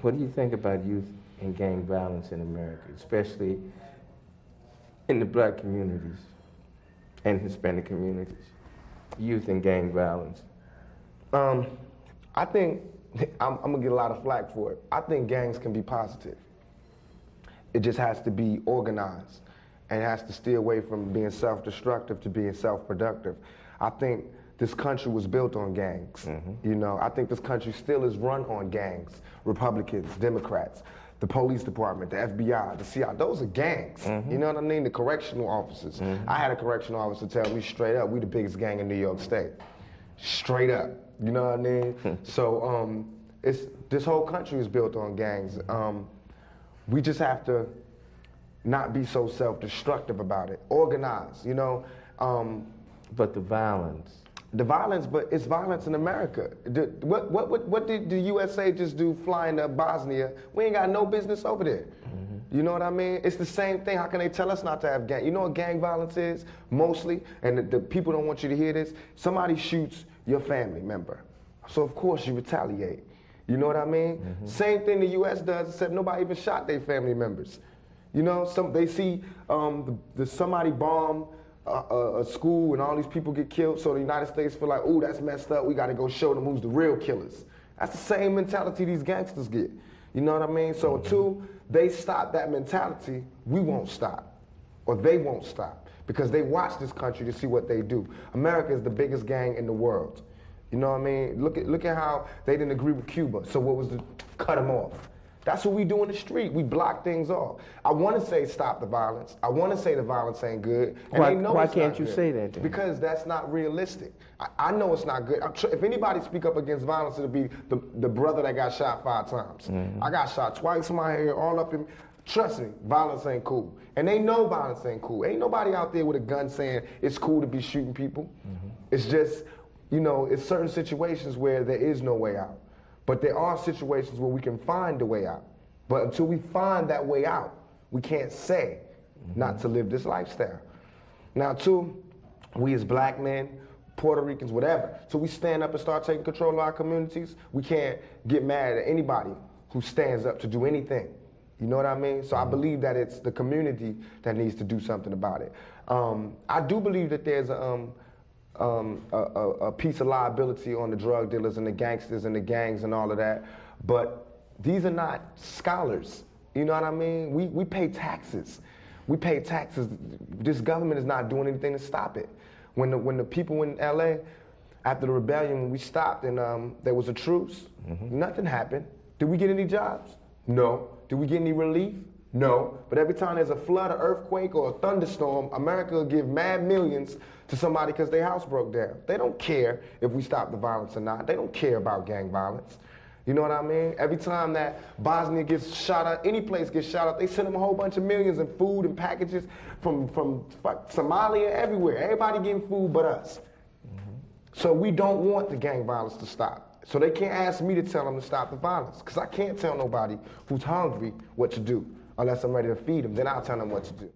What do you think about youth and gang violence in America, especially in the black communities and Hispanic communities? Youth and gang violence. I think, I'm gonna get a lot of flack for it. I think gangs can be positive. It just has to be organized and it has to steer away from being self-destructive to being self-productive. I think this country was built on gangs. You know, I think this country still is run on gangs. Republicans, Democrats, the police department, the FBI, the CIA, those are gangs. You know what I mean? The correctional officers. I had a correctional officer tell me straight up, we the biggest gang in New York State. Straight up, you know what I mean? So this whole country is built on gangs. We just have to not be so self-destructive about it. Organize, you know? But the violence. The violence, but it's violence in America. What did the USA just do flying to Bosnia? We ain't got no business over there. You know what I mean? It's the same thing. How can they tell us not to have gang? You know what gang violence is, mostly? And the people don't want you to hear this. Somebody shoots your family member. So of course you retaliate. You know what I mean? Same thing the US does, except nobody even shot their family members. You know, they see somebody bomb a school and all these people get killed, so the United States feel like, ooh, that's messed up, we gotta go show them who's the real killers. That's the same mentality these gangsters get. You know what I mean? So until they stop that mentality, we won't stop, or they won't stop, because they watch this country to see what they do. America is the biggest gang in the world. You know what I mean? Look at how they didn't agree with Cuba, so what was the, cut them off. That's what we do in the street. We block things off. I want to say stop the violence. I want to say the violence ain't good. And they know why it's can't not you good. say that then? Because that's not realistic. I know it's not good. If anybody speak up against violence, it'll be the brother that got shot 5 times. I got shot twice in my hair, all up in. Trust me, violence ain't cool. And they know violence ain't cool. Ain't nobody out there with a gun saying it's cool to be shooting people. It's just, you know, it's certain situations where there is no way out. But there are situations where we can find a way out. But until we find that way out, we can't say not to live this lifestyle. Now, too, we as black men, Puerto Ricans, whatever, so we stand up and start taking control of our communities, we can't get mad at anybody who stands up to do anything. You know what I mean? So I believe that it's the community that needs to do something about it. I do believe that there's a piece of liability on the drug dealers and the gangsters and the gangs and all of that, but these are not scholars. You know what I mean? We pay taxes. We pay taxes. This government is not doing anything to stop it. When the people in LA, after the rebellion, when we stopped and there was a truce, nothing happened. Did we get any jobs? No. Did we get any relief? No. But every time there's a flood, an earthquake, or a thunderstorm, America will give mad millions to somebody because their house broke down. They don't care if we stop the violence or not. They don't care about gang violence. You know what I mean? Every time that Bosnia gets shot up, any place gets shot up, they send them a whole bunch of millions in food and packages from Somalia, everywhere. Everybody getting food but us. So we don't want the gang violence to stop. So they can't ask me to tell them to stop the violence, because I can't tell nobody who's hungry what to do unless I'm ready to feed them. Then I'll tell them what to do.